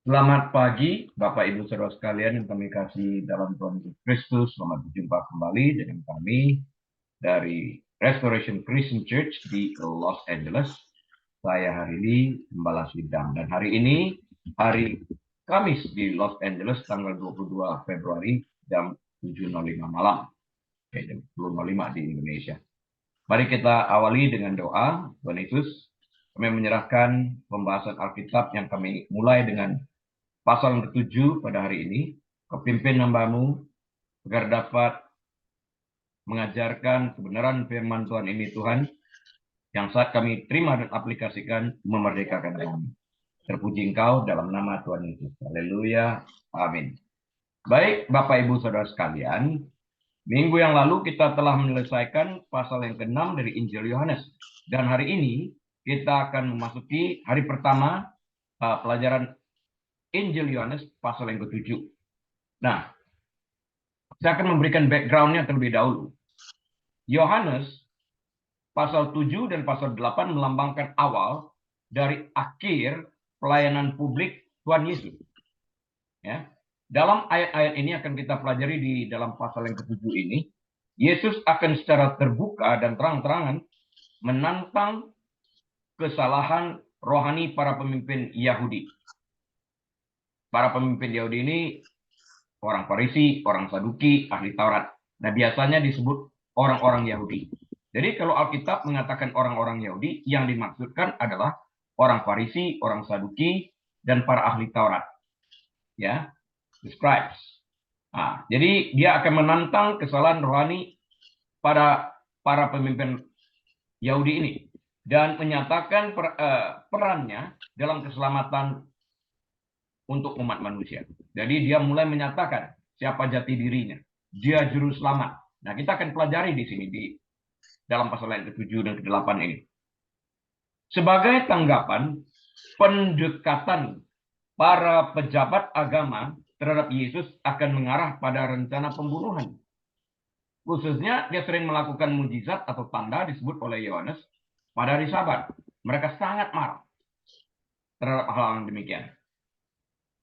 Selamat pagi, Bapak Ibu Saudara sekalian yang kami kasih dalam Tuhan Yesus Kristus. Selamat berjumpa kembali dengan kami dari Restoration Christian Church di Los Angeles. Saya hari ini Gembala Sidang dan hari ini hari Kamis di Los Angeles tanggal 22 Februari jam 7.05 malam. Oke, jam 10.05 di Indonesia. Mari kita awali dengan doa. Tuhan Yesus, kami menyerahkan pembahasan Alkitab yang kami mulai dengan pasal yang ke-7 pada hari ini, kepimpin hamba-Mu agar dapat mengajarkan kebenaran firman Tuhan ini, Tuhan, yang saat kami terima dan aplikasikan memerdekakan kami. Terpuji Engkau dalam nama Tuhan Yesus. Haleluya. Amin. Baik, Bapak Ibu Saudara sekalian, minggu yang lalu kita telah menyelesaikan pasal yang ke-6 dari Injil Yohanes. Dan hari ini kita akan memasuki hari pertama pelajaran Injil Yohanes pasal yang ke-7. Nah, saya akan memberikan background-nya terlebih dahulu. Yohanes pasal 7 dan pasal 8 melambangkan awal dari akhir pelayanan publik Tuhan Yesus. Ya. Dalam ayat-ayat ini akan kita pelajari di dalam pasal yang ke-7 ini, Yesus akan secara terbuka dan terang-terangan menantang kesalahan rohani para pemimpin Yahudi. Para pemimpin Yahudi ini orang Farisi, orang Saduki, ahli Taurat. Nah, biasanya disebut orang-orang Yahudi. Jadi kalau Alkitab mengatakan orang-orang Yahudi, yang dimaksudkan adalah orang Farisi, orang Saduki, dan para ahli Taurat. Ya, the scribes. Nah, jadi dia akan menantang kesalahan rohani pada para pemimpin Yahudi ini dan menyatakan perannya dalam keselamatan untuk umat manusia. Jadi dia mulai menyatakan siapa jati dirinya. Dia juru selamat. Nah, kita akan pelajari di sini di dalam pasal yang ke-7 dan ke-8 ini. Sebagai tanggapan pendekatan para pejabat agama terhadap Yesus akan mengarah pada rencana pembunuhan. Khususnya dia sering melakukan mujizat atau tanda disebut oleh Yohanes pada hari Sabat. Mereka sangat marah terhadap hal yang demikian.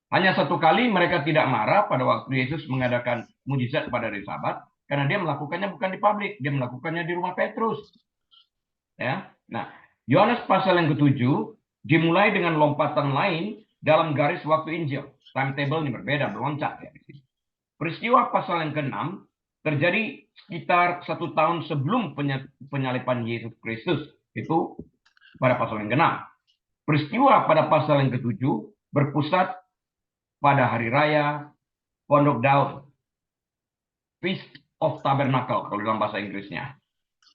Hanya satu kali mereka tidak marah pada waktu Yesus mengadakan mujizat pada hari Sabat, karena dia melakukannya bukan di publik, dia melakukannya di rumah Petrus. Ya, nah Yohanes pasal yang ke-7 dimulai dengan lompatan lain dalam garis waktu Injil. Timetable ini berbeda, meloncat ya. Peristiwa pasal yang ke-6 terjadi sekitar 1 tahun sebelum penyaliban Yesus Kristus. Itu pada pasal yang ke-6. Peristiwa pada pasal yang ke-7 berpusat pada hari raya Pondok Daun, Feast of Tabernacle kalau dalam bahasa Inggrisnya.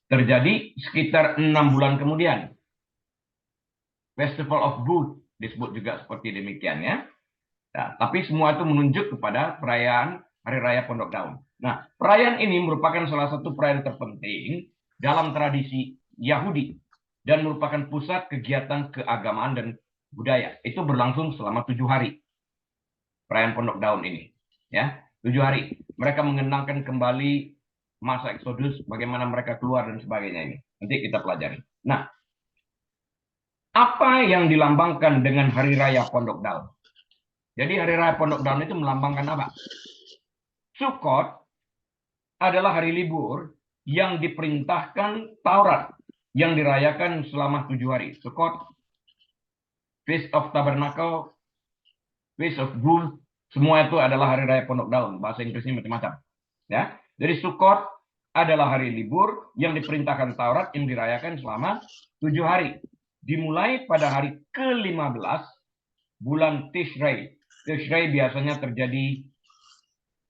Terjadi sekitar 6 bulan kemudian. Festival of Booths disebut juga seperti demikian ya. Nah, tapi semua itu menunjuk kepada perayaan Hari Raya Pondok Daun. Nah, perayaan ini merupakan salah satu perayaan terpenting dalam tradisi Yahudi dan merupakan pusat kegiatan keagamaan dan budaya. Itu berlangsung selama 7 hari. Perayaan Pondok Daun ini. Ya, 7 hari. Mereka mengenangkan kembali masa Exodus, bagaimana mereka keluar dan sebagainya ini. Nanti kita pelajari. Nah, apa yang dilambangkan dengan Hari Raya Pondok Daun? Jadi Hari Raya Pondok Daun itu melambangkan apa? Sukot adalah hari libur yang diperintahkan Taurat yang dirayakan selama 7 hari. Sukot, Feast of Tabernacle, Feast of Booths, semua itu adalah hari raya Pondok Daun. Bahasa Inggrisnya macam-macam. Ya, jadi Sukot adalah hari libur yang diperintahkan Taurat yang dirayakan selama 7 hari. Dimulai pada hari ke-15 bulan Tishrei. Tishrei biasanya terjadi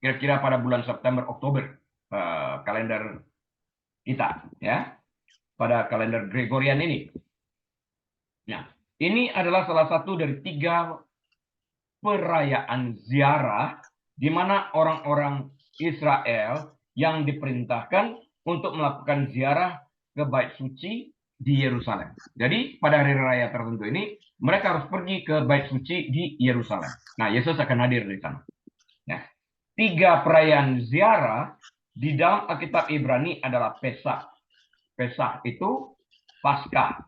kira-kira pada bulan September Oktober kalender kita ya, pada kalender Gregorian ini. Nah, ini adalah salah satu dari 3 perayaan ziarah di mana orang-orang Israel yang diperintahkan untuk melakukan ziarah ke Bait Suci di Yerusalem. Jadi pada hari raya tertentu ini mereka harus pergi ke Bait Suci di Yerusalem. Nah, Yesus akan hadir di sana. Nah, 3 perayaan ziarah di dalam Alkitab Ibrani adalah Pesach. Pesach itu Paskah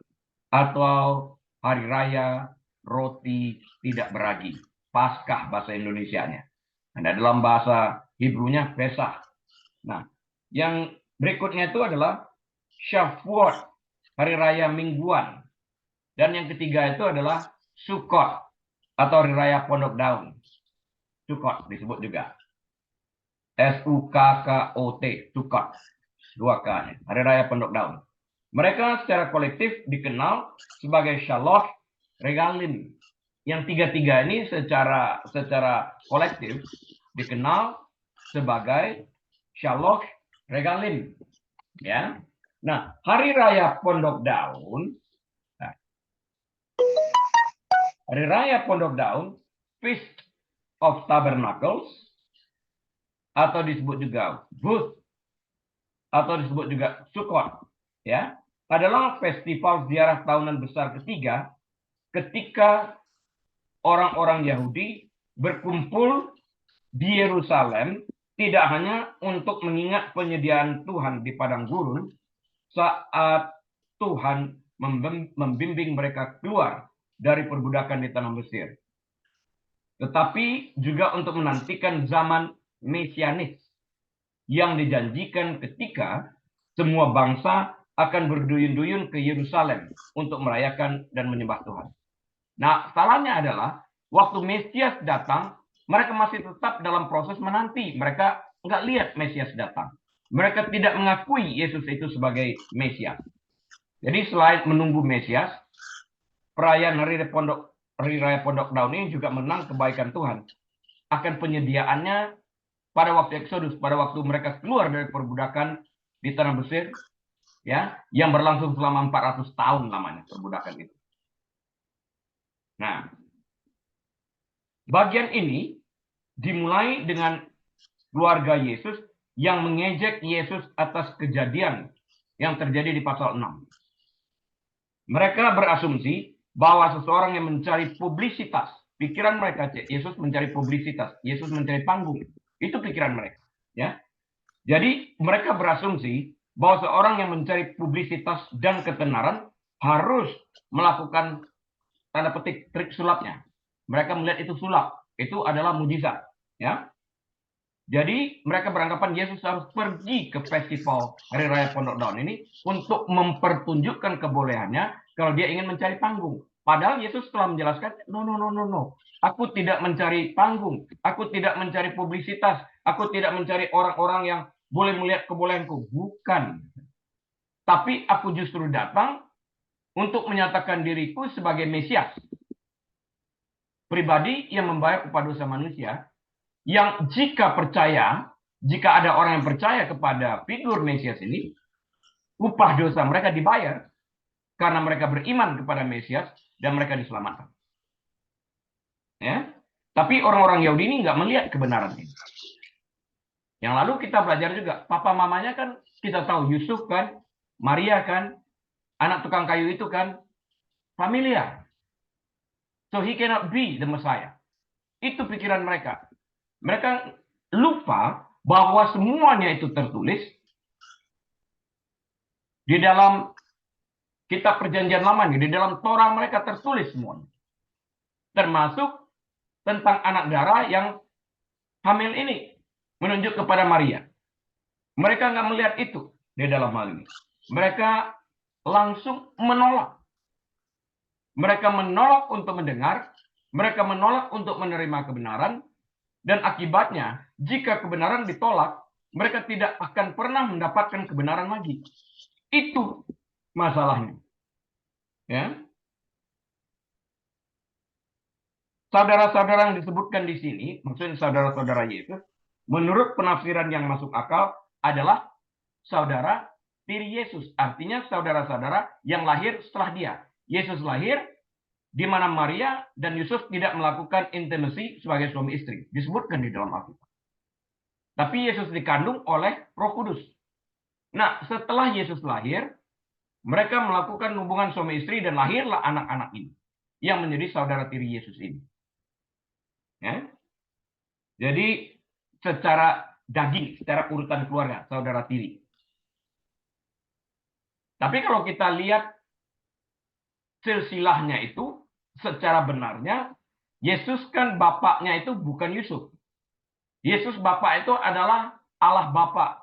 atau hari raya roti tidak beragi. Paskah bahasa Indonesianya. Nah, dalam bahasa Hebrew-nya Pesach. Nah, yang berikutnya itu adalah Shavuot, hari raya mingguan. Dan yang ketiga itu adalah Sukkot atau hari raya pondok daun. Sukkot disebut juga. Sukkot, Sukkot. 2K-nya, hari raya pondok daun. Mereka secara kolektif dikenal sebagai Shalosh Regalim. Yang tiga-tiga ini secara kolektif dikenal sebagai Shalosh Regalim. Ya. Nah, hari raya pondok daun, hari raya pondok daun, Feast of Tabernacles, atau disebut juga Booth, atau disebut juga Sukkot, ya, adalah festival ziarah tahunan besar ketiga ketika orang-orang Yahudi berkumpul di Yerusalem, tidak hanya untuk mengingat penyediaan Tuhan di padang gurun saat Tuhan membimbing mereka keluar dari perbudakan di tanah Mesir, tetapi juga untuk menantikan zaman mesianis yang dijanjikan ketika semua bangsa akan berduyun-duyun ke Yerusalem untuk merayakan dan menyembah Tuhan. Nah, salahnya adalah waktu Mesias datang, mereka masih tetap dalam proses menanti. Mereka nggak lihat Mesias datang. Mereka tidak mengakui Yesus itu sebagai Mesias. Jadi selain menunggu Mesias, perayaan Hari Raya Pondok Daun ini juga menang kebaikan Tuhan akan penyediaannya pada waktu Exodus, pada waktu mereka keluar dari perbudakan di tanah Mesir, ya, yang berlangsung selama 400 tahun lamanya perbudakan itu. Nah, bagian ini dimulai dengan keluarga Yesus yang mengejek Yesus atas kejadian yang terjadi di pasal 6. Mereka berasumsi bahwa seseorang yang mencari publisitas, pikiran mereka, Yesus mencari publisitas, Yesus mencari panggung. Itu pikiran mereka, ya. Jadi mereka berasumsi bahwa seorang yang mencari publisitas dan ketenaran harus melakukan tanda petik trik sulapnya. Mereka melihat itu sulap, itu adalah mujizat, ya. Jadi mereka beranggapan Yesus harus pergi ke festival Hari Raya Pondok Daun ini untuk mempertunjukkan kebolehannya kalau dia ingin mencari panggung. Padahal Yesus telah menjelaskan, no. Aku tidak mencari panggung, aku tidak mencari publisitas, aku tidak mencari orang-orang yang boleh melihat kebolehanku. Bukan. Tapi aku justru datang untuk menyatakan diriku sebagai Mesias. Pribadi yang membayar upah dosa manusia, yang jika ada orang yang percaya kepada figur Mesias ini, upah dosa mereka dibayar karena mereka beriman kepada Mesias dan mereka diselamatkan. Ya, tapi orang-orang Yahudi ini nggak melihat kebenaran ini. Yang lalu kita belajar juga, papa mamanya kan kita tahu, Yusuf kan, Maria kan, anak tukang kayu itu kan, familiar. So he cannot be the Messiah. Itu pikiran mereka. Mereka lupa bahwa semuanya itu tertulis di dalam kitab perjanjian lama, di dalam Torah mereka tertulis semuanya. Termasuk tentang anak darah yang hamil ini, menunjuk kepada Maria. Mereka nggak melihat itu di dalam hal ini. Mereka langsung menolak. Mereka menolak untuk mendengar, mereka menolak untuk menerima kebenaran, dan akibatnya, jika kebenaran ditolak, mereka tidak akan pernah mendapatkan kebenaran lagi. Itu masalahnya. Ya. Saudara-saudara yang disebutkan di sini, maksudnya saudara-saudara Yesus, menurut penafsiran yang masuk akal adalah saudara tiri Yesus. Artinya saudara-saudara yang lahir setelah dia. Yesus lahir di mana Maria dan Yusuf tidak melakukan intimasi sebagai suami istri. Disebutkan di dalam Alkitab. Tapi Yesus dikandung oleh Roh Kudus. Nah, setelah Yesus lahir, mereka melakukan hubungan suami istri dan lahirlah anak-anak ini yang menjadi saudara tiri Yesus ini. Ya. Jadi secara daging, secara urutan keluarga, saudara tiri. Tapi kalau kita lihat silsilahnya itu, secara benarnya, Yesus kan bapaknya itu bukan Yusuf. Yesus bapak itu adalah Allah Bapa.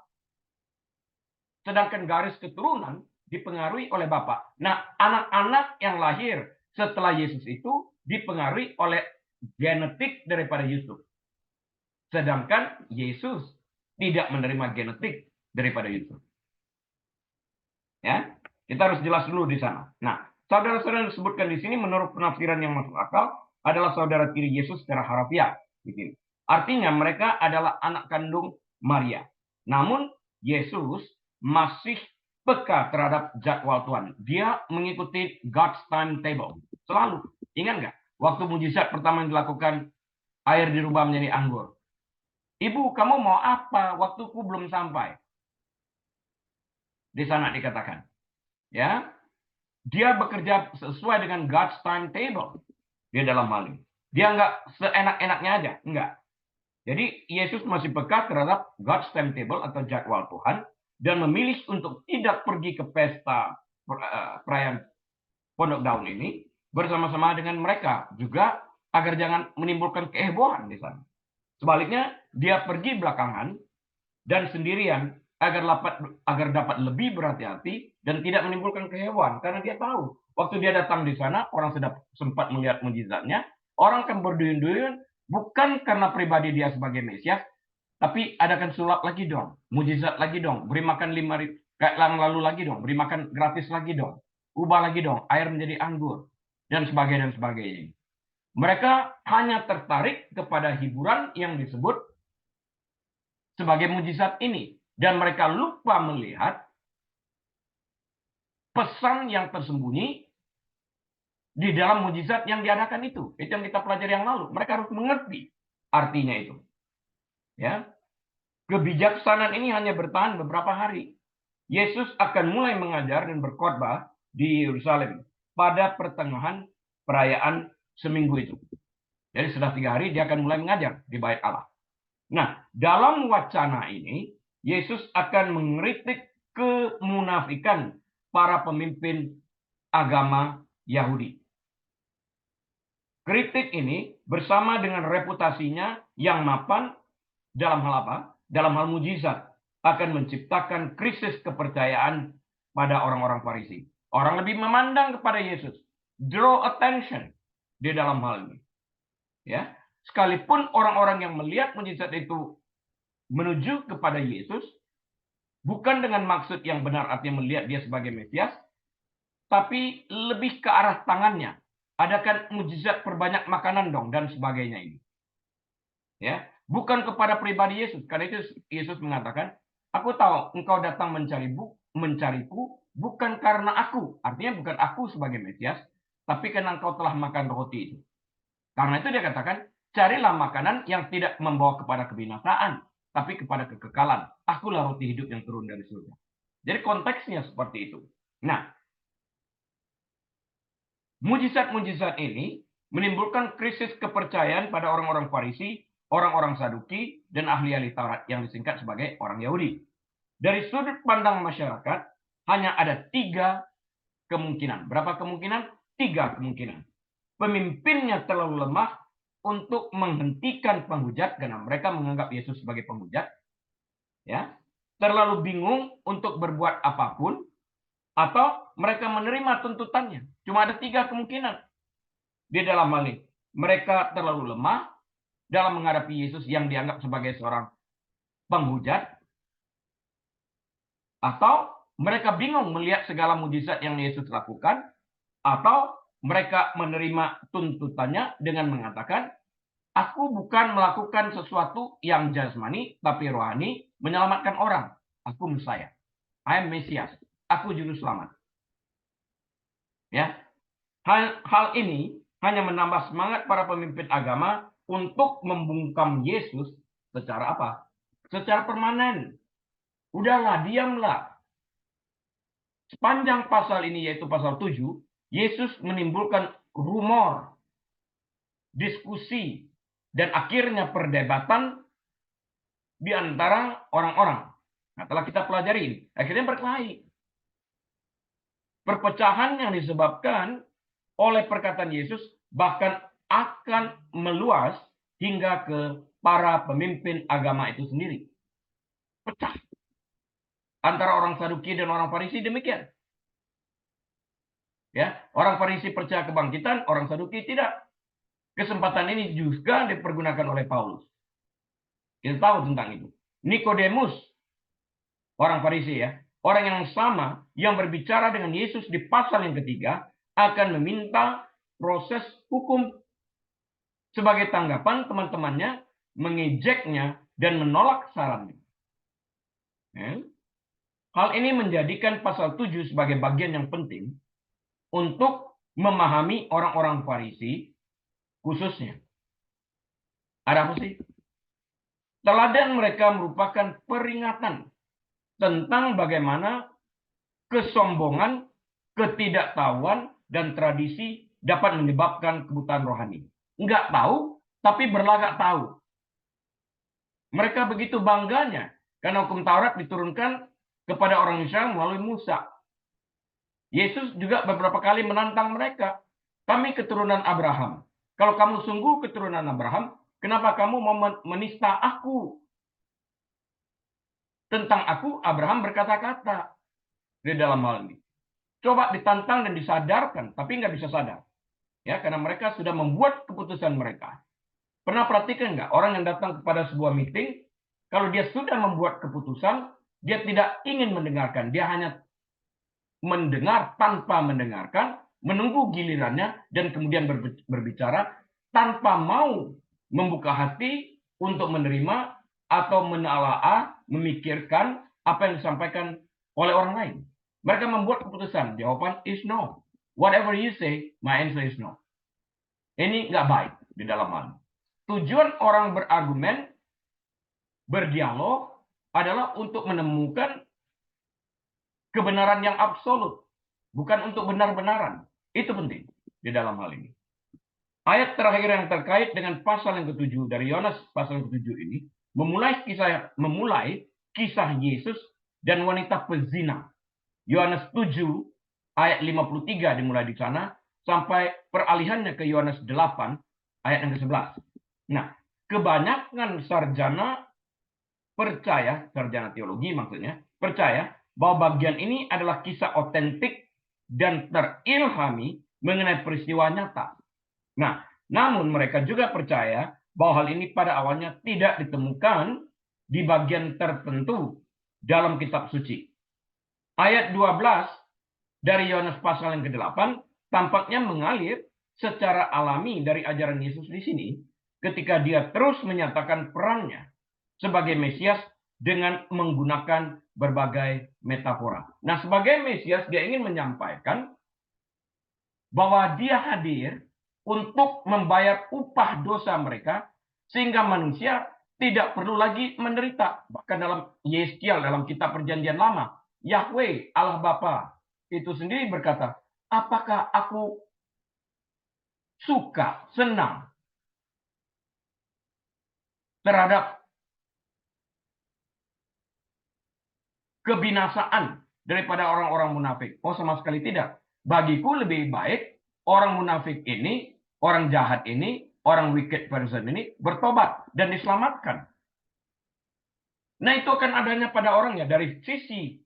Sedangkan garis keturunan dipengaruhi oleh bapak. Nah, anak-anak yang lahir setelah Yesus itu dipengaruhi oleh genetik daripada Yusuf. Sedangkan Yesus tidak menerima genetik daripada Yusuf. Ya, kita harus jelas dulu di sana. Nah, saudara-saudara disebutkan di sini menurut penafsiran yang masuk akal adalah saudara tiri Yesus secara harafiah di sini. Artinya mereka adalah anak kandung Maria. Namun Yesus masih peka terhadap jadwal Tuhan. Dia mengikuti God's timetable. Selalu. Ingat nggak? Waktu mujizat pertama yang dilakukan, air dirubah menjadi anggur. Ibu, kamu mau apa? Waktuku belum sampai. Di sana dikatakan. Ya, dia bekerja sesuai dengan God's timetable. Dia dalam hal ini. Dia nggak seenak-enaknya aja. Enggak. Jadi Yesus masih peka terhadap God's timetable atau jadwal Tuhan. Dan memilih untuk tidak pergi ke pesta perayaan Pondok Daun ini. Bersama-sama dengan mereka. Juga agar jangan menimbulkan kehebohan di sana. Sebaliknya, dia pergi belakangan dan sendirian agar dapat lebih berhati-hati dan tidak menimbulkan kehebohan. Karena dia tahu, waktu dia datang di sana, orang sudah sempat melihat mujizatnya, orang akan berduyun-duyun, bukan karena pribadi dia sebagai Mesias, tapi adakan sulap lagi dong, mujizat lagi dong, beri makan 5.000, kayak lalu lagi dong, beri makan gratis lagi dong, ubah lagi dong, air menjadi anggur, dan sebagainya, dan sebagainya. Mereka hanya tertarik kepada hiburan yang disebut sebagai mujizat ini. Dan mereka lupa melihat pesan yang tersembunyi di dalam mujizat yang diadakan itu. Itu yang kita pelajari yang lalu. Mereka harus mengerti artinya itu. Ya, kebijaksanaan ini hanya bertahan beberapa hari. Yesus akan mulai mengajar dan berkhotbah di Yerusalem pada pertengahan perayaan seminggu itu. Jadi sudah 3 hari dia akan mulai mengajar di Bait Allah. Nah, dalam wacana ini Yesus akan mengkritik kemunafikan para pemimpin agama Yahudi. Kritik ini bersama dengan reputasinya yang mapan dalam hal apa? Dalam hal mujizat akan menciptakan krisis kepercayaan pada orang-orang Farisi. Orang lebih memandang kepada Yesus, draw attention di dalam hal ini. Ya, sekalipun orang-orang yang melihat mujizat itu menuju kepada Yesus, bukan dengan maksud yang benar artinya melihat dia sebagai Mesias, tapi lebih ke arah tangannya. Adakan mujizat perbanyak makanan dong, dan sebagainya ini. Ya, bukan kepada pribadi Yesus. Karena itu Yesus mengatakan, aku tahu engkau datang mencariku, bukan karena aku. Artinya bukan aku sebagai Mesias, tapi karena engkau telah makan roti itu. Karena itu dia katakan, carilah makanan yang tidak membawa kepada kebinasaan, tapi kepada kekekalan. Akulah roti hidup yang turun dari surga. Jadi konteksnya seperti itu. Nah, mujizat-mujizat ini menimbulkan krisis kepercayaan pada orang-orang Farisi, orang-orang Saduki, dan ahli-ahli Taurat yang disingkat sebagai orang Yahudi. Dari sudut pandang masyarakat, hanya ada 3 kemungkinan. Berapa kemungkinan? 3 kemungkinan. Pemimpinnya terlalu lemah untuk menghentikan penghujat karena mereka menganggap Yesus sebagai penghujat, ya, terlalu bingung untuk berbuat apapun, atau mereka menerima tuntutannya. Cuma ada 3 kemungkinan di dalam hal ini. Mereka terlalu lemah dalam menghadapi Yesus yang dianggap sebagai seorang penghujat, atau mereka bingung melihat segala mujizat yang Yesus lakukan, atau mereka menerima tuntutannya dengan mengatakan, aku bukan melakukan sesuatu yang jasmani, tapi rohani, menyelamatkan orang. Aku Mesias. I am Mesias. Aku juru selamat. Ya, hal ini hanya menambah semangat para pemimpin agama untuk membungkam Yesus secara apa? Secara permanen. Udahlah, diamlah. Sepanjang pasal ini, yaitu pasal 7, Yesus menimbulkan rumor, diskusi, dan akhirnya perdebatan di antara orang-orang. Nah, telah kita pelajari ini, akhirnya berkelahi. Perpecahan yang disebabkan oleh perkataan Yesus, bahkan akan meluas hingga ke para pemimpin agama itu sendiri. Pecah. Antara orang Saduki dan orang Farisi demikian. Ya, orang Farisi percaya kebangkitan, orang Saduki tidak. Kesempatan ini juga dipergunakan oleh Paulus. Kita tahu tentang itu. Nikodemus, orang Farisi ya, orang yang sama yang berbicara dengan Yesus di pasal yang ketiga akan meminta proses hukum sebagai tanggapan teman-temannya mengejeknya dan menolak sarannya. Ya. Hal ini menjadikan pasal 7 sebagai bagian yang penting untuk memahami orang-orang Farisi khususnya. Ada apa sih? Teladan mereka merupakan peringatan tentang bagaimana kesombongan, ketidaktahuan, dan tradisi dapat menyebabkan kebutaan rohani. Enggak tahu, tapi berlagak tahu. Mereka begitu bangganya karena hukum Taurat diturunkan kepada orang Israel melalui Musa. Yesus juga beberapa kali menantang mereka. Kami keturunan Abraham. Kalau kamu sungguh keturunan Abraham, kenapa kamu mau menista aku? Tentang aku, Abraham berkata-kata di dalam hal ini. Coba ditantang dan disadarkan, tapi nggak bisa sadar. Ya, karena mereka sudah membuat keputusan mereka. Pernah perhatikan nggak orang yang datang kepada sebuah meeting, kalau dia sudah membuat keputusan, dia tidak ingin mendengarkan. Dia hanya mendengar tanpa mendengarkan, menunggu gilirannya, dan kemudian berbicara tanpa mau membuka hati untuk menerima atau menelaah, memikirkan apa yang disampaikan oleh orang lain. Mereka membuat keputusan. Jawaban is no. Whatever you say, my answer is no. Ini nggak baik di dalam hal. Tujuan orang berargumen, berdialog, adalah untuk menemukan kebenaran yang absolut, bukan untuk benar-benaran. Itu penting di dalam hal ini. Ayat terakhir yang terkait dengan pasal yang ke-7 dari Yohanes pasal yang ke-7 ini memulai kisah Yesus dan wanita pezina. Yohanes 7 ayat 53 dimulai di sana sampai peralihannya ke Yohanes 8 ayat yang ke-11. Nah, kebanyakan sarjana teologi maksudnya, percaya bahwa bagian ini adalah kisah otentik dan terilhami mengenai peristiwa nyata. Nah, namun mereka juga percaya bahwa hal ini pada awalnya tidak ditemukan di bagian tertentu dalam kitab suci. Ayat 12 dari Yohanes pasal yang ke-8 tampaknya mengalir secara alami dari ajaran Yesus di sini ketika dia terus menyatakan perannya sebagai Mesias dengan menggunakan berbagai metafora. Nah, sebagai Mesias dia ingin menyampaikan bahwa dia hadir untuk membayar upah dosa mereka sehingga manusia tidak perlu lagi menderita. Bahkan dalam Yeskiel, dalam kitab perjanjian lama, Yahweh Allah Bapa itu sendiri berkata, apakah aku suka, senang terhadap kebinasaan daripada orang-orang munafik? Oh, sama sekali tidak. Bagiku lebih baik orang munafik ini, orang jahat ini, orang wicked person ini bertobat dan diselamatkan. Nah, itu akan adanya pada orangnya. Dari sisi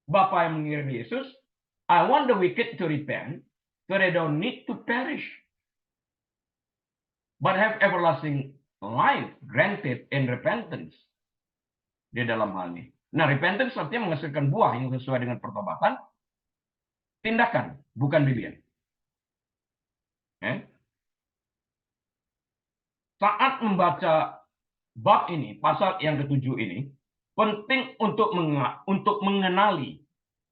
Bapa yang mengirim Yesus, I want the wicked to repent, so they don't need to perish, but have everlasting life granted in repentance. Di dalam hal ini. Nah, repentance artinya menghasilkan buah yang sesuai dengan pertobatan, tindakan, bukan bibir. Saat membaca bab ini, pasal yang ke-7 ini, penting untuk mengenali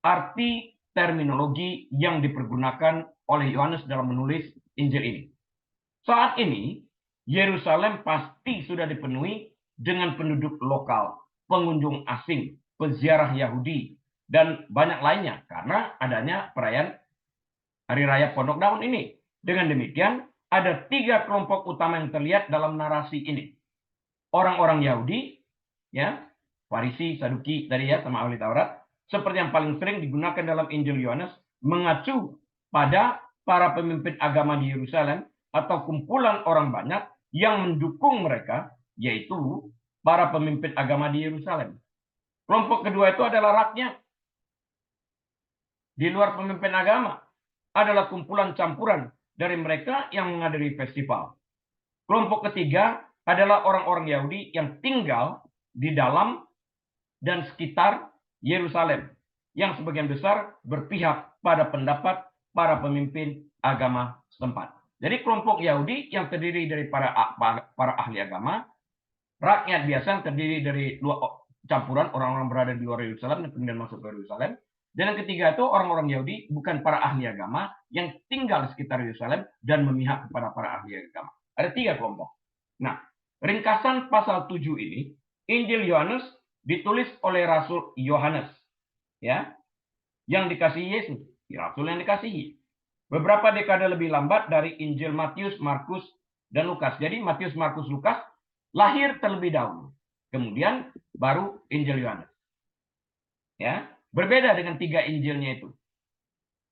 arti terminologi yang dipergunakan oleh Yohanes dalam menulis Injil ini. Saat ini, Yerusalem pasti sudah dipenuhi dengan penduduk lokal, pengunjung asing, peziarah Yahudi, dan banyak lainnya karena adanya perayaan Hari Raya Pondok Daun ini. Dengan demikian, ada 3 kelompok utama yang terlihat dalam narasi ini. Orang-orang Yahudi, ya, Farisi, Saduki, tadi ya, sama ahli Taurat, seperti yang paling sering digunakan dalam Injil Yohanes, mengacu pada para pemimpin agama di Yerusalem atau kumpulan orang banyak yang mendukung mereka, yaitu para pemimpin agama di Yerusalem. Kelompok kedua itu adalah rakyat. Di luar pemimpin agama adalah kumpulan campuran dari mereka yang menghadiri festival. Kelompok ketiga adalah orang-orang Yahudi yang tinggal di dalam dan sekitar Yerusalem, yang sebagian besar berpihak pada pendapat para pemimpin agama setempat. Jadi kelompok Yahudi yang terdiri dari para ahli agama, rakyat biasa yang terdiri dari campuran orang-orang berada di luar Yerusalem dan kemudian masuk ke Yerusalem. Dan yang ketiga itu orang-orang Yahudi, bukan para ahli agama, yang tinggal di sekitar Yerusalem dan memihak kepada para ahli agama. Ada 3 kelompok. Nah, ringkasan pasal 7 ini, Injil Yohanes ditulis oleh Rasul Yohanes, ya, yang dikasihi Yesus, Rasul yang dikasihi. Beberapa dekade lebih lambat dari Injil Matius, Markus, dan Lukas. Jadi Matius, Markus, Lukas lahir terlebih dahulu. Kemudian baru Injil Yohanes. Ya, berbeda dengan 3 Injilnya itu.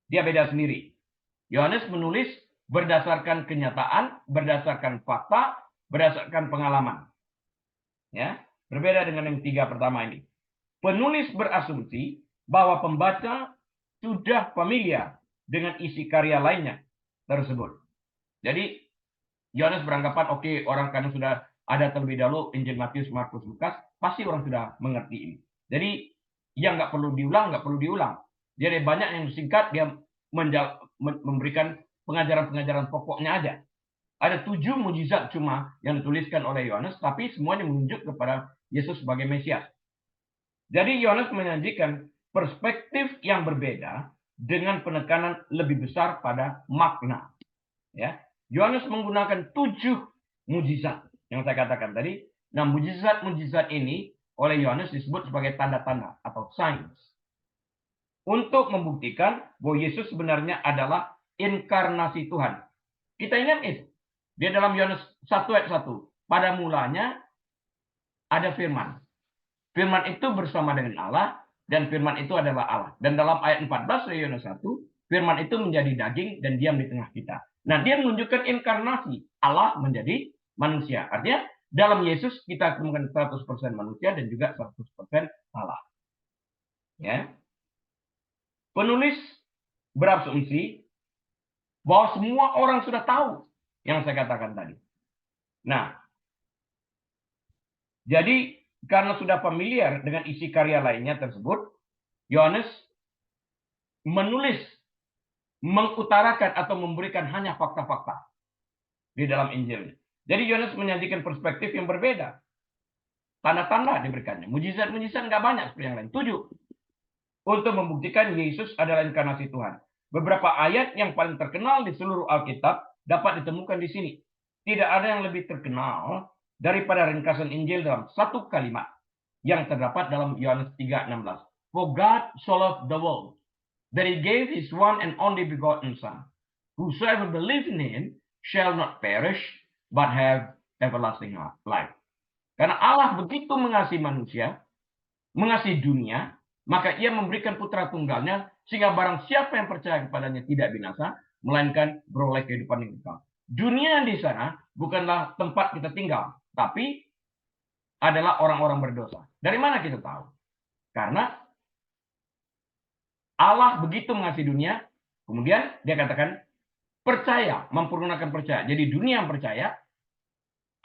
Dia beda sendiri. Yohanes menulis berdasarkan kenyataan, berdasarkan fakta, berdasarkan pengalaman. Ya, berbeda dengan yang 3 pertama ini. Penulis berasumsi bahwa pembaca sudah familiar dengan isi karya lainnya tersebut. Jadi Yohanes beranggapan, oke, orang karena sudah ada terlebih dahulu Injil Matius, Markus, Lukas, pasti orang sudah mengerti ini. Jadi yang nggak perlu diulang. Jadi banyak yang singkat, dia memberikan pengajaran-pengajaran pokoknya aja. Ada 7 mujizat cuma yang dituliskan oleh Yohanes, tapi semuanya menunjuk kepada Yesus sebagai Mesias. Jadi Yohanes menyajikan perspektif yang berbeda dengan penekanan lebih besar pada makna. Ya, Yohanes menggunakan 7 mujizat yang saya katakan tadi. Nah, mujizat-mujizat ini oleh Yohanes disebut sebagai tanda-tanda atau signs. Untuk membuktikan bahwa Yesus sebenarnya adalah inkarnasi Tuhan. Kita ingat itu. Dia dalam Yohanes 1 ayat 1. Pada mulanya ada firman. Firman itu bersama dengan Allah, dan firman itu adalah Allah. Dan dalam ayat 14 dari Yohanes 1, firman itu menjadi daging dan diam di tengah kita. Nah, dia menunjukkan inkarnasi. Allah menjadi manusia. Artinya, dalam Yesus kita temukan 100% manusia dan juga 100% Allah. Ya. Penulis berasumsi bahwa semua orang sudah tahu yang saya katakan tadi. Nah, jadi karena sudah familiar dengan isi karya lainnya tersebut, Yohanes menulis, mengutarakan atau memberikan hanya fakta-fakta di dalam Injilnya. Jadi Yohanes menyajikan perspektif yang berbeda. Tanda-tanda diberikannya. Mujizat-mujizat nggak banyak seperti yang lain. 7. Untuk membuktikan Yesus adalah inkarnasi Tuhan. Beberapa ayat yang paling terkenal di seluruh Alkitab dapat ditemukan di sini. Tidak ada yang lebih terkenal daripada ringkasan Injil dalam 1 kalimat yang terdapat dalam Yohanes 3:16. For God so loved the world that he gave his one and only begotten Son. Whosoever believes in him shall not perish, but have everlasting life. Karena Allah begitu mengasihi manusia, mengasihi dunia, maka ia memberikan putra tunggalnya, sehingga barang siapa yang percaya kepadanya tidak binasa, melainkan beroleh kehidupan yang kekal. Dunia di sana bukanlah tempat kita tinggal, tapi adalah orang-orang berdosa. Dari mana kita tahu? Karena Allah begitu mengasihi dunia, kemudian dia katakan percaya, mempergunakan percaya. Jadi dunia yang percaya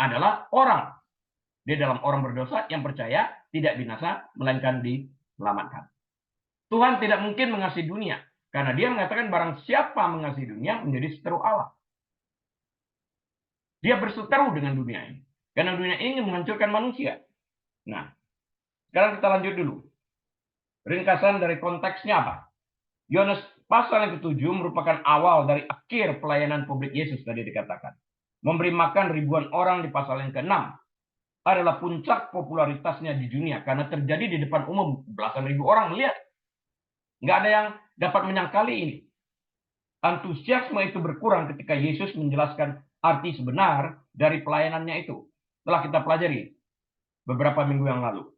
adalah orang. Dia dalam orang berdosa yang percaya tidak binasa, melainkan diselamatkan. Tuhan tidak mungkin mengasihi dunia, karena dia mengatakan barang siapa mengasihi dunia menjadi seteru Allah. Dia berseteru dengan dunia ini. Karena dunia ini menghancurkan manusia. Nah, sekarang kita lanjut dulu. Ringkasan dari konteksnya apa? Yohanes pasal yang ke-7 merupakan awal dari akhir pelayanan publik Yesus tadi dikatakan. Memberi makan ribuan orang di pasal yang ke-6 adalah puncak popularitasnya di dunia karena terjadi di depan umum, belasan ribu orang melihat. Nggak ada yang dapat menyangkali ini. Antusiasme itu berkurang ketika Yesus menjelaskan arti sebenar dari pelayanannya itu. Telah kita pelajari beberapa minggu yang lalu.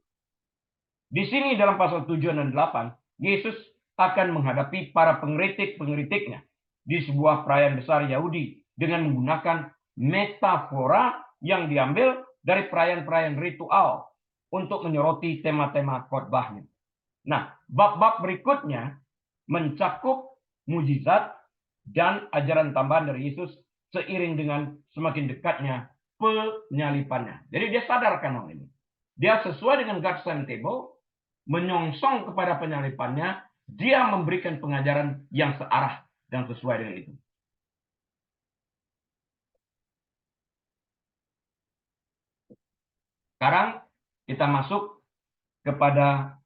Di sini dalam pasal 7 dan 8, Yesus akan menghadapi para pengkritik-pengkritiknya di sebuah perayaan besar Yahudi dengan menggunakan metafora yang diambil dari perayaan-perayaan ritual untuk menyoroti tema-tema khotbahnya. Nah, bab-bab berikutnya mencakup mujizat dan ajaran tambahan dari Yesus seiring dengan semakin dekatnya penyalipannya. Jadi dia sadarkan hal ini. Dia sesuai dengan God's timetable, menyongsong kepada penyalipannya, dia memberikan pengajaran yang searah dan sesuai dengan itu. Sekarang kita masuk kepada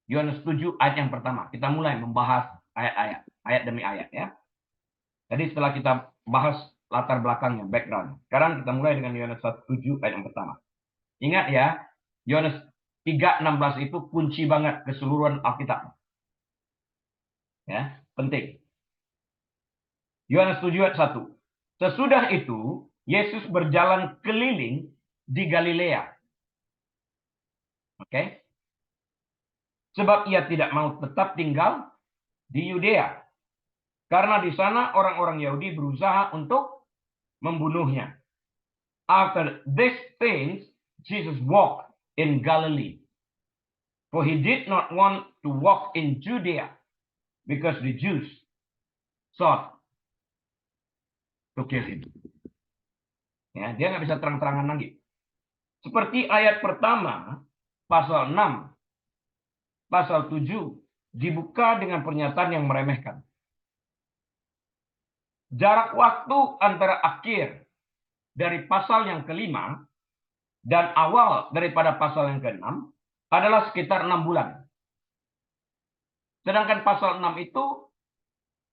Yohanes 7 ayat yang pertama. Kita mulai membahas ayat-ayat, ayat demi ayat ya. Jadi setelah kita bahas latar belakangnya, background. Sekarang kita mulai dengan Yohanes 7 ayat yang pertama. Ingat ya, Yohanes 3:16 itu kunci banget keseluruhan Alkitab. Ya, penting. Yohanes 7 ayat 1. Sesudah itu, Yesus berjalan keliling di Galilea. Oke. Sebab ia tidak mau tetap tinggal di Yudea. Karena di sana orang-orang Yahudi berusaha untuk membunuhnya. After these things, Jesus walked in Galilee. For he did not want to walk in Judea, because the Jews sought to kill him. Ya, dia nggak bisa terang-terangan lagi. Seperti ayat pertama, pasal 6, pasal 7, dibuka dengan pernyataan yang meremehkan. Jarak waktu antara akhir dari pasal yang kelima dan awal daripada pasal yang ke-6 adalah sekitar 6 bulan. Sedangkan pasal 6 itu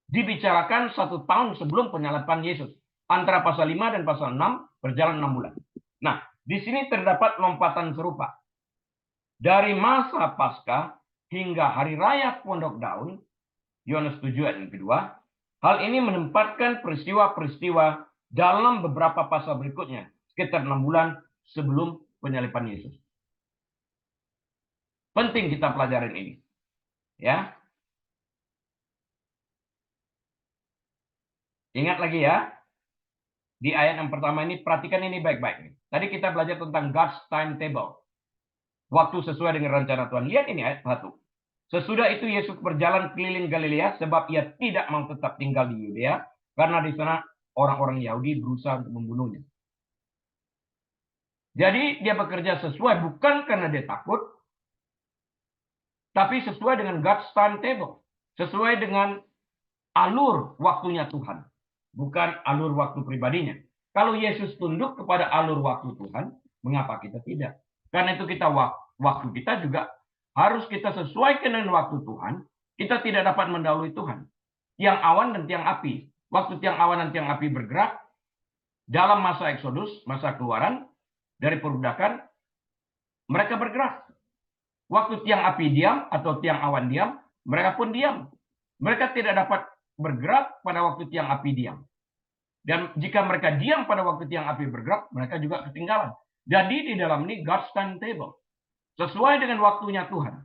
dibicarakan 1 tahun sebelum penyalipan Yesus. Antara pasal 5 dan pasal 6 berjalan 6 bulan. Nah, di sini terdapat lompatan serupa. Dari masa Paskah hingga hari raya Pondok Daun, Yohanes 7 ayat yang kedua, hal ini menempatkan peristiwa-peristiwa dalam beberapa pasal berikutnya, sekitar 6 bulan sebelum penyalipan Yesus. Penting kita pelajarin ini. Ya. Ingat lagi ya. Di ayat yang pertama ini, perhatikan ini baik-baik. Tadi kita belajar tentang God's timetable. Waktu sesuai dengan rencana Tuhan. Lihat ini ayat 1. Sesudah itu Yesus berjalan keliling Galilea sebab ia tidak mau tetap tinggal di Yudea karena di sana orang-orang Yahudi berusaha untuk membunuhnya. Jadi dia bekerja sesuai bukan karena dia takut, tapi sesuai dengan God's timetable, sesuai dengan alur waktunya Tuhan, bukan alur waktu pribadinya. Kalau Yesus tunduk kepada alur waktu Tuhan, mengapa kita tidak? Karena itu kita waktu kita juga harus kita sesuaikan dengan waktu Tuhan. Kita tidak dapat mendahului Tuhan. Tiang awan dan tiang api. Waktu tiang awan dan tiang api bergerak dalam masa Eksodus, masa keluaran dari perbudakan, mereka bergerak. Waktu tiang api diam atau tiang awan diam, mereka pun diam. Mereka tidak dapat bergerak pada waktu tiang api diam. Dan jika mereka diam pada waktu tiang api bergerak, mereka juga ketinggalan. Jadi di dalam ini God's timetable. Sesuai dengan waktunya Tuhan.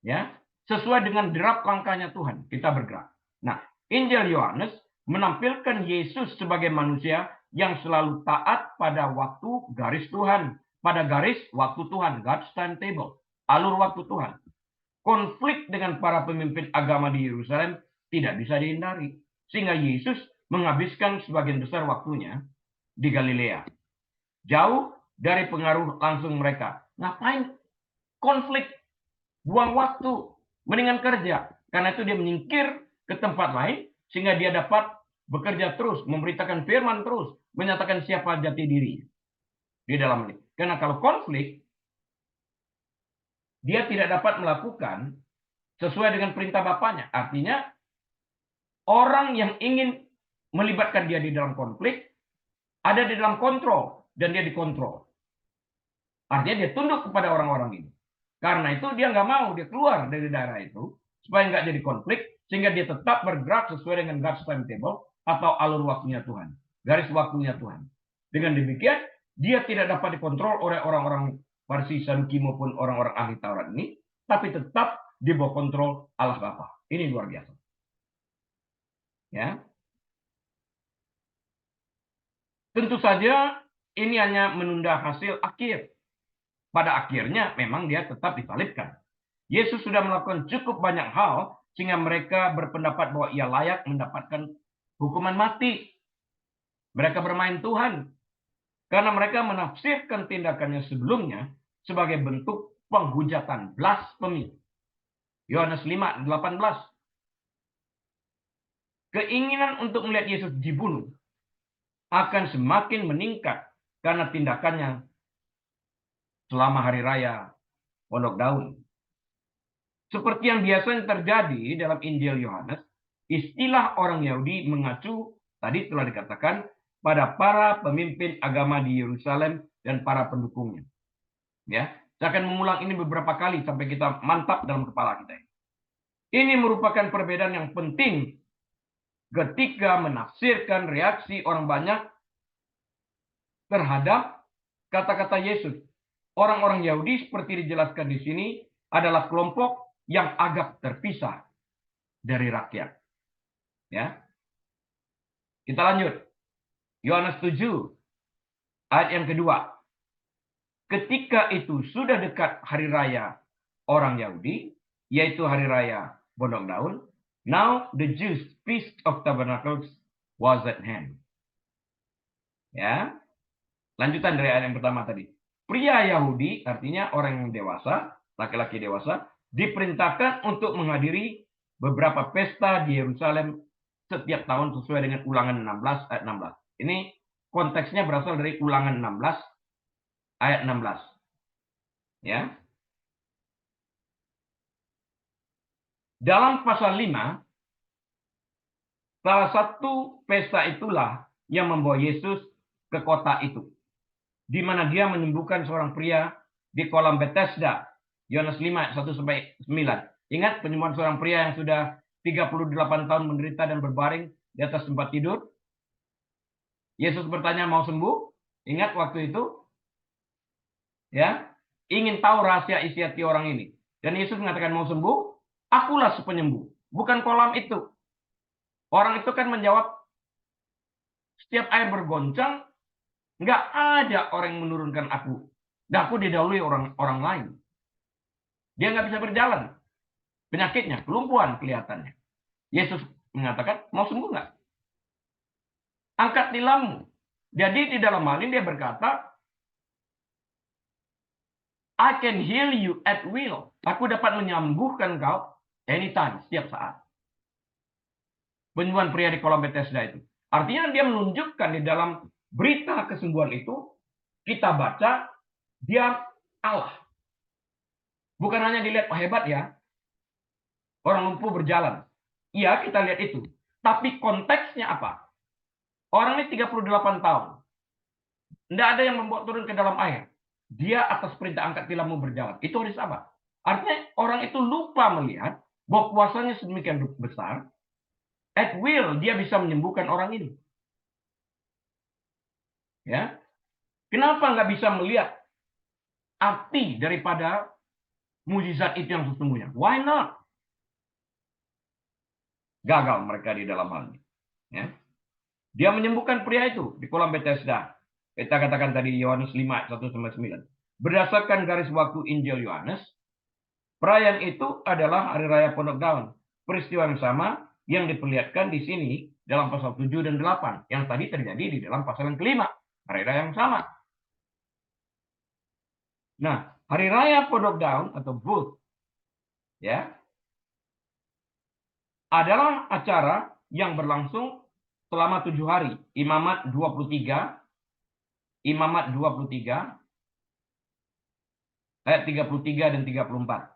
Ya, sesuai dengan derap langkahnya Tuhan, kita bergerak. Nah, Injil Yohanes menampilkan Yesus sebagai manusia yang selalu taat pada waktu garis Tuhan, pada garis waktu Tuhan, God's timetable, alur waktu Tuhan. Konflik dengan para pemimpin agama di Yerusalem tidak bisa dihindari, sehingga Yesus menghabiskan sebagian besar waktunya di Galilea, jauh dari pengaruh langsung mereka. Ngapain konflik? Buang waktu, mendingan kerja. Karena itu dia menyingkir ke tempat lain, sehingga dia dapat bekerja terus, memberitakan firman terus, menyatakan siapa jati diri di dalam ini. Karena kalau konflik, dia tidak dapat melakukan sesuai dengan perintah Bapaknya. Artinya, orang yang ingin melibatkan dia di dalam konflik, ada di dalam kontrol, dan dia dikontrol. Artinya dia tunduk kepada orang-orang ini. Karena itu dia nggak mau, dia keluar dari daerah itu, supaya nggak jadi konflik, sehingga dia tetap bergerak sesuai dengan God's timetable, atau alur waktunya Tuhan, garis waktunya Tuhan. Dengan demikian, dia tidak dapat dikontrol oleh orang-orang Farisi, Saduki, maupun orang-orang ahli Taurat ini, tapi tetap di bawah kontrol Allah Bapa. Ini luar biasa. Ya. Tentu saja ini hanya menunda hasil akhir. Pada akhirnya memang dia tetap disalibkan. Yesus sudah melakukan cukup banyak hal sehingga mereka berpendapat bahwa ia layak mendapatkan hukuman mati. Mereka bermain Tuhan karena mereka menafsirkan tindakannya sebelumnya sebagai bentuk penghujatan, blasfemi. Yohanes 5:18. Keinginan untuk melihat Yesus dibunuh akan semakin meningkat karena tindakannya selama hari raya Pondok Daun. Seperti yang biasanya terjadi dalam Injil Yohanes, istilah orang Yahudi mengacu, tadi telah dikatakan, pada para pemimpin agama di Yerusalem dan para pendukungnya. Ya, saya akan mengulang ini beberapa kali sampai kita mantap dalam kepala kita. Ini merupakan perbedaan yang penting ketika menafsirkan reaksi orang banyak terhadap kata-kata Yesus. Orang-orang Yahudi seperti dijelaskan di sini adalah kelompok yang agak terpisah dari rakyat. Ya. Kita lanjut. Yohanes 7 ayat yang kedua. Ketika itu sudah dekat hari raya orang Yahudi, yaitu hari raya Pondok Daun. Now the Jews' feast of tabernacles was at hand. Ya. Lanjutan dari ayat yang pertama tadi. Pria Yahudi, artinya orang yang dewasa, laki-laki dewasa, diperintahkan untuk menghadiri beberapa pesta di Yerusalem setiap tahun sesuai dengan Ulangan 16 ayat 16. Ini konteksnya berasal dari Ulangan 16 ayat 16. Ya. Dalam pasal 5, salah satu pesta itulah yang membawa Yesus ke kota itu, di mana dia menyembuhkan seorang pria di kolam Bethesda. Yohanes 5, 1-9. Ingat penyembuhan seorang pria yang sudah 38 tahun menderita dan berbaring di atas tempat tidur. Yesus bertanya, mau sembuh? Ingat waktu itu? Ya, ingin tahu rahasia isi hati orang ini. Dan Yesus mengatakan, mau sembuh? Akulah si penyembuh, bukan kolam itu. Orang itu kan menjawab, setiap air bergoncang, nggak ada orang yang menurunkan aku. Dan aku didahului orang lain. Dia nggak bisa berjalan. Penyakitnya, kelumpuhan kelihatannya. Yesus mengatakan, mau sembuh nggak? Angkat tilammu. Jadi di dalam hal ini dia berkata, I can heal you at will. Aku dapat menyembuhkan kau anytime, setiap saat. Penyembuhan pria di kolam Bethesda itu. Artinya dia menunjukkan di dalam berita kesembuhan itu, kita baca, dia Allah. Bukan hanya dilihat, oh hebat ya, orang lumpuh berjalan. Iya, kita lihat itu. Tapi konteksnya apa? Orang ini 38 tahun. Tidak ada yang membawa turun ke dalam air. Dia atas perintah angkat tilammu berjalan. Itu hari Sabat. Artinya orang itu lupa melihat bahwa kuasanya sedemikian besar. At will dia bisa menyembuhkan orang ini. Ya, kenapa nggak bisa melihat arti daripada mujizat itu yang sesungguhnya? Why not? Gagal mereka di dalam hal ini. Ya. Dia menyembuhkan pria itu di kolam Bethesda. Kita katakan tadi Yohanes 5, 1-9. Berdasarkan garis waktu Injil Yohanes, perayaan itu adalah hari raya Pondok Daun. Peristiwa yang sama yang diperlihatkan di sini dalam pasal 7 dan 8. Yang tadi terjadi di dalam pasal yang kelima. Hari raya yang sama. Nah, hari raya Pondok Daun atau Booth, ya, adalah acara yang berlangsung selama 7 hari. Imamat 23, ayat 33 dan 34.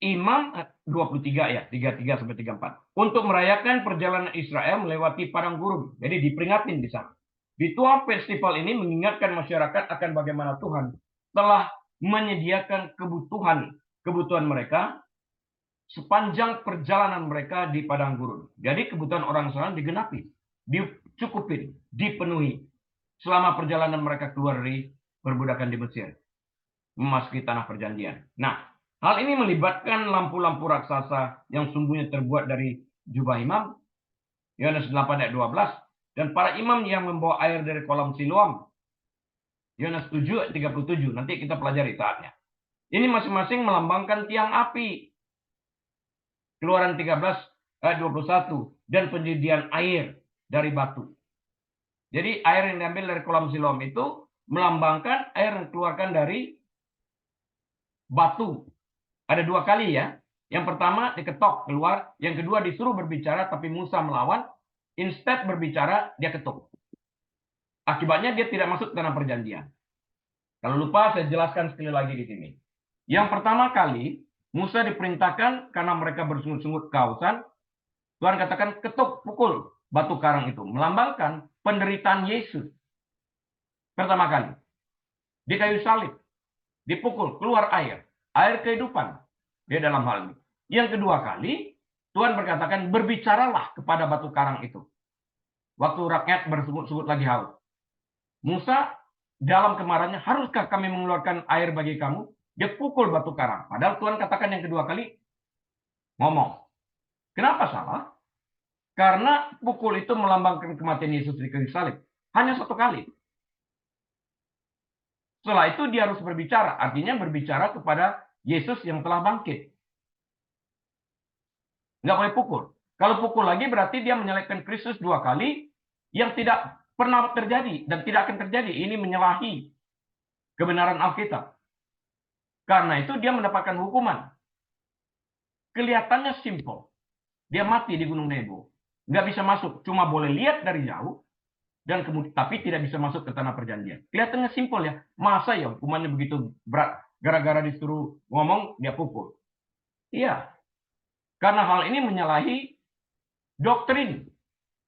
Imam 23 ya, 33 sampai 34. Untuk merayakan perjalanan Israel melewati padang gurun. Jadi diperingatin di sana. Ritual festival ini mengingatkan masyarakat akan bagaimana Tuhan telah menyediakan kebutuhan mereka sepanjang perjalanan mereka di padang gurun. Jadi kebutuhan orang Israel digenapi, dicukupin, dipenuhi selama perjalanan mereka keluar dari perbudakan di Mesir, memasuki tanah perjanjian. Nah, Hal ini melibatkan lampu-lampu raksasa yang sungguhnya terbuat dari jubah imam, Yohanes 8 ayat 12, dan para imam yang membawa air dari kolam Siloam, Yohanes 7 ayat 37. Nanti kita pelajari saatnya. Ini masing-masing melambangkan tiang api, Keluaran 13 ayat 21, dan penjadian air dari batu. Jadi air yang diambil dari kolam Siloam itu melambangkan air yang dikeluarkan dari batu. Ada 2 kali ya. Yang pertama diketok keluar, yang kedua disuruh berbicara tapi Musa melawan, instead berbicara dia ketuk. Akibatnya dia tidak masuk tanah perjanjian. Kalau lupa saya jelaskan sekali lagi di sini. Yang pertama kali Musa diperintahkan karena mereka bersungut-sungut kehausan, Tuhan katakan ketuk, pukul batu karang itu, melambangkan penderitaan Yesus. Pertama kali di kayu salib, dipukul keluar air kehidupan dia dalam hal ini. Yang kedua kali, Tuhan berkatakan, berbicaralah kepada batu karang itu. Waktu rakyat bersungut-sungut lagi haus. Musa dalam kemarahannya, haruskah kami mengeluarkan air bagi kamu? Dia pukul batu karang. Padahal Tuhan katakan yang kedua kali, ngomong. Kenapa salah? Karena pukul itu melambangkan kematian Yesus di kayu salib. Hanya 1 kali. Setelah itu dia harus berbicara. Artinya berbicara kepada Yesus yang telah bangkit. Nggak boleh pukul. Kalau pukul lagi berarti dia menyalibkan Kristus 2 kali yang tidak pernah terjadi dan tidak akan terjadi. Ini menyalahi kebenaran Alkitab. Karena itu dia mendapatkan hukuman. Kelihatannya simple. Dia mati di Gunung Nebo. Nggak bisa masuk. Cuma boleh lihat dari jauh. Dan kemudian, tapi tidak bisa masuk ke tanah perjanjian. Kelihatannya simple ya. Masa ya hukumannya begitu berat. Gara-gara disuruh ngomong, dia pukul. Iya. Karena hal ini menyalahi doktrin,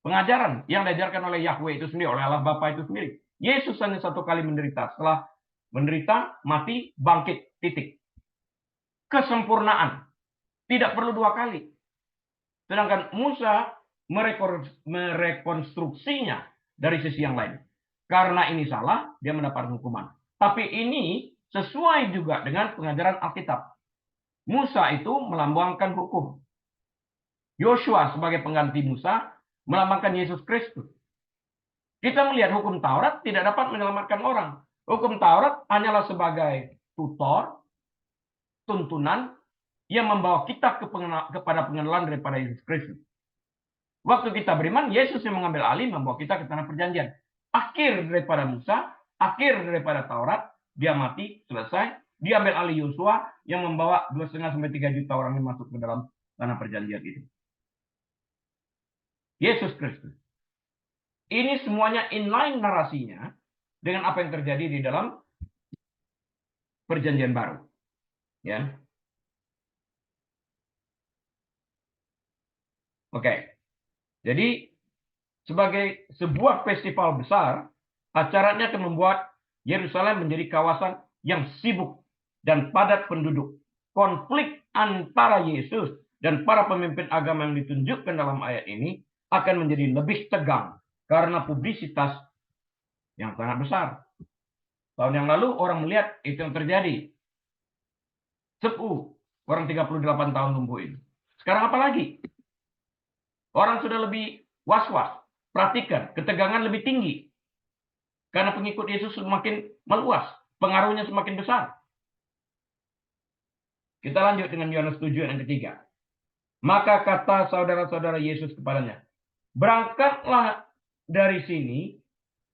pengajaran yang diajarkan oleh Yahweh itu sendiri, oleh Allah Bapa itu sendiri. Yesus hanya 1 kali menderita. Setelah menderita, mati, bangkit, titik. Kesempurnaan. Tidak perlu 2 kali. Sedangkan Musa merekonstruksinya dari sisi yang lain. Karena ini salah, dia mendapat hukuman. Tapi ini sesuai juga dengan pengajaran Alkitab. Musa itu melambangkan hukum. Yosua sebagai pengganti Musa melambangkan Yesus Kristus. Kita melihat hukum Taurat tidak dapat menyelamatkan orang. Hukum Taurat hanyalah sebagai tutor, tuntunan yang membawa kita kepada pengenalan daripada Yesus Kristus. Waktu kita beriman, Yesus yang mengambil alih membawa kita ke tanah perjanjian. Akhir daripada Musa, akhir daripada Taurat, dia mati, selesai. Dia ambil alih Yosua yang membawa 2,5 sampai 3 juta orang yang masuk ke dalam tanah perjanjian itu. Yesus Kristus. Ini semuanya inline narasinya dengan apa yang terjadi di dalam perjanjian baru. Ya. Oke. Jadi sebagai sebuah festival besar, acaranya akan membuat Yerusalem menjadi kawasan yang sibuk dan padat penduduk. Konflik antara Yesus dan para pemimpin agama yang ditunjukkan dalam ayat ini akan menjadi lebih tegang karena publisitas yang sangat besar. Tahun yang lalu orang melihat itu yang terjadi. Sepuh, orang 38 tahun nungguin. Sekarang apa lagi? Orang sudah lebih was-was. Perhatikan, ketegangan lebih tinggi. Karena pengikut Yesus semakin meluas. Pengaruhnya semakin besar. Kita lanjut dengan Yohanes 7 yang ketiga. Maka kata saudara-saudara Yesus kepadanya, berangkatlah dari sini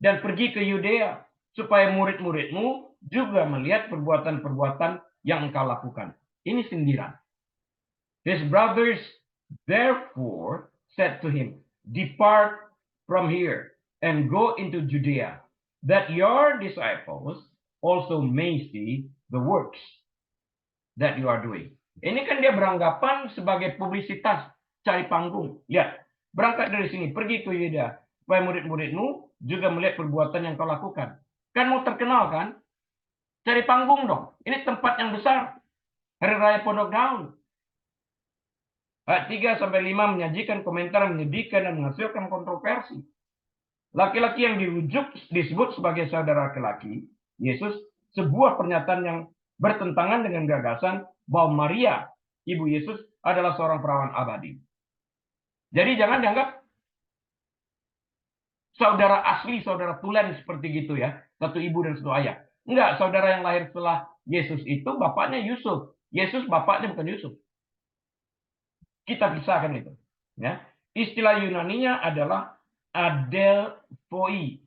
dan pergi ke Yudea, supaya murid-muridmu juga melihat perbuatan-perbuatan yang engkau lakukan. Ini sindiran. His brothers therefore said to him, depart from here and go into Judea, that your disciples also may see the works that you are doing. Ini kan dia beranggapan sebagai publisitas, cari panggung. Lihat, berangkat dari sini, pergi ke Yudea, supaya murid-muridmu juga melihat perbuatan yang kau lakukan. Kan mau terkenal kan? Cari panggung dong. Ini tempat yang besar. Hari Raya Pondok Daun. Ayat 3 sampai 5 menyajikan komentar yang menyedihkan dan menghasilkan kontroversi. Laki-laki yang dirujuk disebut sebagai saudara laki-laki Yesus, sebuah pernyataan yang bertentangan dengan gagasan bahwa Maria, ibu Yesus, adalah seorang perawan abadi. Jadi jangan dianggap saudara asli, saudara tulen seperti gitu ya. Satu ibu dan satu ayah. Enggak, saudara yang lahir setelah Yesus itu bapaknya Yusuf. Yesus bapaknya bukan Yusuf. Kita pisahkan itu. Ya. Istilah Yunaninya adalah adelphoi,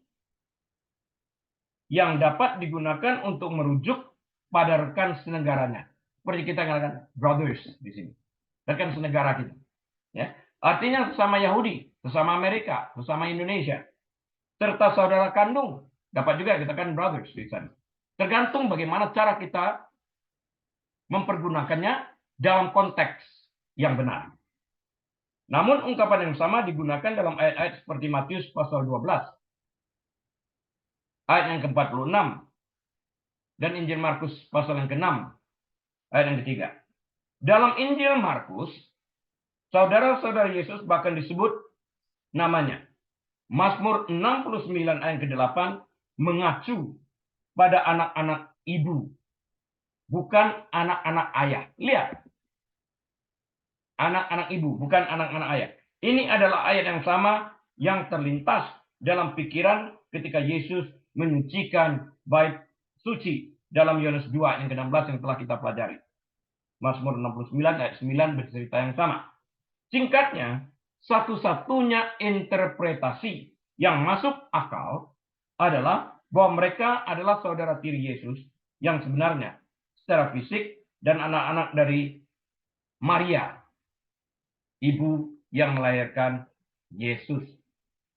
yang dapat digunakan untuk merujuk pada rekan senegaranya. Seperti kita katakan brothers di sini. Rekan senegara kita. Ya. Artinya sesama Yahudi, sesama Amerika, sesama Indonesia. Serta saudara kandung. Dapat juga kita kan brothers di sana. Tergantung bagaimana cara kita mempergunakannya dalam konteks yang benar. Namun ungkapan yang sama digunakan dalam ayat-ayat seperti Matius pasal 12. Ayat yang ke-46. Dan Injil Markus pasal yang ke-6. Ayat yang ketiga. Dalam Injil Markus, saudara-saudara Yesus bahkan disebut namanya. Mazmur 69 ayat ke-8 mengacu pada anak-anak ibu, bukan anak-anak ayah. Lihat. Anak-anak ibu, bukan anak-anak ayah. Ini adalah ayat yang sama yang terlintas dalam pikiran ketika Yesus menyucikan bait suci dalam Yohanes 2 yang ke-16 yang telah kita pelajari. Mazmur 69 ayat 9 bercerita yang sama. Singkatnya, satu-satunya interpretasi yang masuk akal adalah bahwa mereka adalah saudara tiri Yesus yang sebenarnya secara fisik dan anak-anak dari Maria, ibu yang melahirkan Yesus,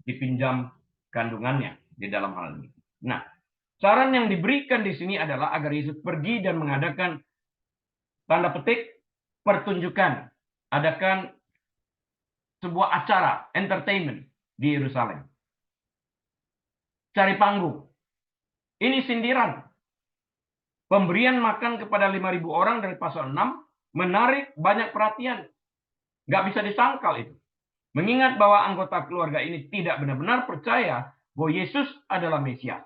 dipinjam kandungannya di dalam hal ini. Nah, saran yang diberikan di sini adalah agar Yesus pergi dan mengadakan tanda petik pertunjukan, adakan sebuah acara entertainment di Yerusalem. Cari panggung. Ini sindiran. Pemberian makan kepada 5.000 orang dari pasal 6 menarik banyak perhatian. Nggak bisa disangkal itu. Mengingat bahwa anggota keluarga ini tidak benar-benar percaya bahwa Yesus adalah Mesias.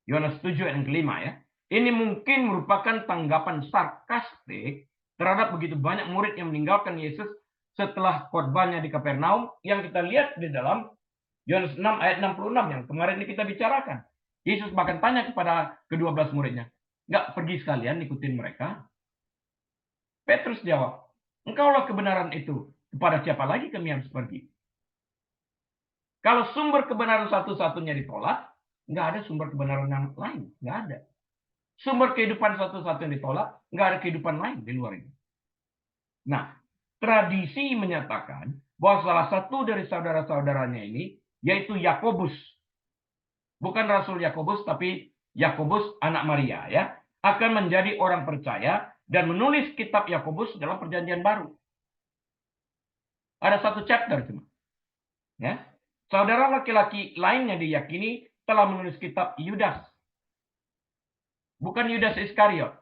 Yohanes 7 ayat yang kelima ya. Ini mungkin merupakan tanggapan sarkastik terhadap begitu banyak murid yang meninggalkan Yesus setelah khotbahnya di Kapernaum yang kita lihat di dalam Yohanes 6 ayat 66 yang kemarin ini kita bicarakan. Yesus bahkan tanya kepada ke-12 muridnya, nggak pergi sekalian ikutin mereka? Petrus jawab, engkaulah kebenaran itu. Kepada siapa lagi kami harus pergi? Kalau sumber kebenaran satu-satunya ditolak, nggak ada sumber kebenaran yang lain. Nggak ada. Sumber kehidupan satu-satunya ditolak, nggak ada kehidupan lain di luar itu. Nah, tradisi menyatakan bahwa salah satu dari saudara-saudaranya ini, yaitu Yakobus. Bukan Rasul Yakobus, tapi Yakobus anak Maria, ya, akan menjadi orang percaya dan menulis kitab Yakobus dalam Perjanjian Baru. Ada satu chapter cuma. Ya. Saudara laki-laki lainnya diyakini telah menulis kitab Yudas. Bukan Yudas Iskariot.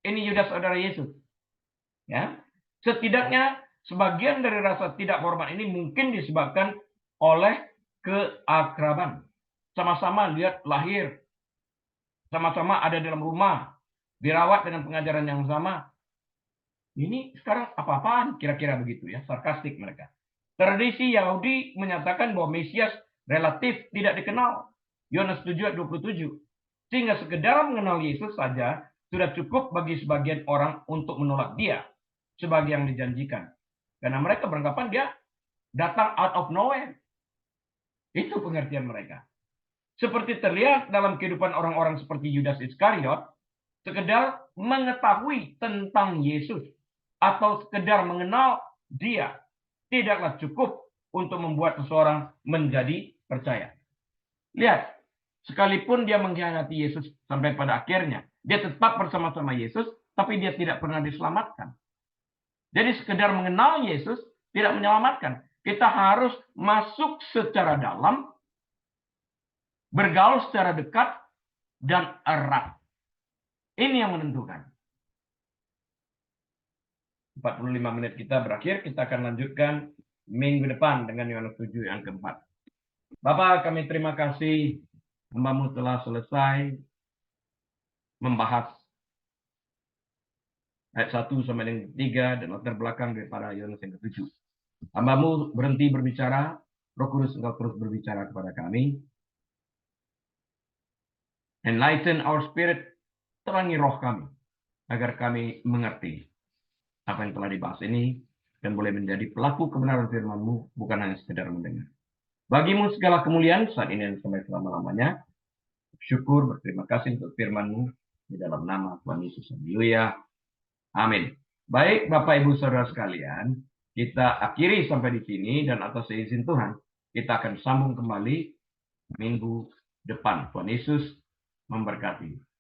Ini Yudas saudara Yesus. Ya. Setidaknya sebagian dari rasa tidak hormat ini mungkin disebabkan oleh keakraban. Sama-sama lihat lahir. Sama-sama ada dalam rumah. Dirawat dengan pengajaran yang sama. Ini sekarang apa-apaan kira-kira begitu ya. Sarkastik mereka. Tradisi Yahudi menyatakan bahwa Mesias relatif tidak dikenal. Yohanes 7 ayat 27. Sehingga sekedar mengenal Yesus saja sudah cukup bagi sebagian orang untuk menolak dia sebagai yang dijanjikan. Karena mereka beranggapan dia datang out of nowhere. Itu pengertian mereka. Seperti terlihat dalam kehidupan orang-orang seperti Yudas Iskariot, sekedar mengetahui tentang Yesus atau sekedar mengenal dia tidaklah cukup untuk membuat seseorang menjadi percaya. Lihat, sekalipun dia mengkhianati Yesus sampai pada akhirnya, dia tetap bersama-sama Yesus, tapi dia tidak pernah diselamatkan. Jadi sekedar mengenal Yesus tidak menyelamatkan. Kita harus masuk secara dalam, bergaul secara dekat, dan erat. Ini yang menentukan. 45 menit kita berakhir, kita akan lanjutkan minggu depan dengan Yohanes 7 yang keempat. Bapak, kami terima kasih hamba-Mu telah selesai membahas ayat 1 sampai dengan 3, dan latar belakang daripada Yohanes yang ke-7. Hambamu berhenti berbicara, Roh Kudus engkau terus berbicara kepada kami. Enlighten our spirit, terangi roh kami, agar kami mengerti apa yang telah dibahas ini, dan boleh menjadi pelaku kebenaran firman-Mu, bukan hanya sekedar mendengar. Bagimu segala kemuliaan saat ini dan sampai selama-lamanya. Syukur, berterima kasih untuk firman-Mu, di dalam nama Tuhan Yesus. Haleluya. Amin. Baik, Bapak Ibu Saudara sekalian, kita akhiri sampai di sini, dan atas izin Tuhan, kita akan sambung kembali minggu depan. Tuhan Yesus memberkati.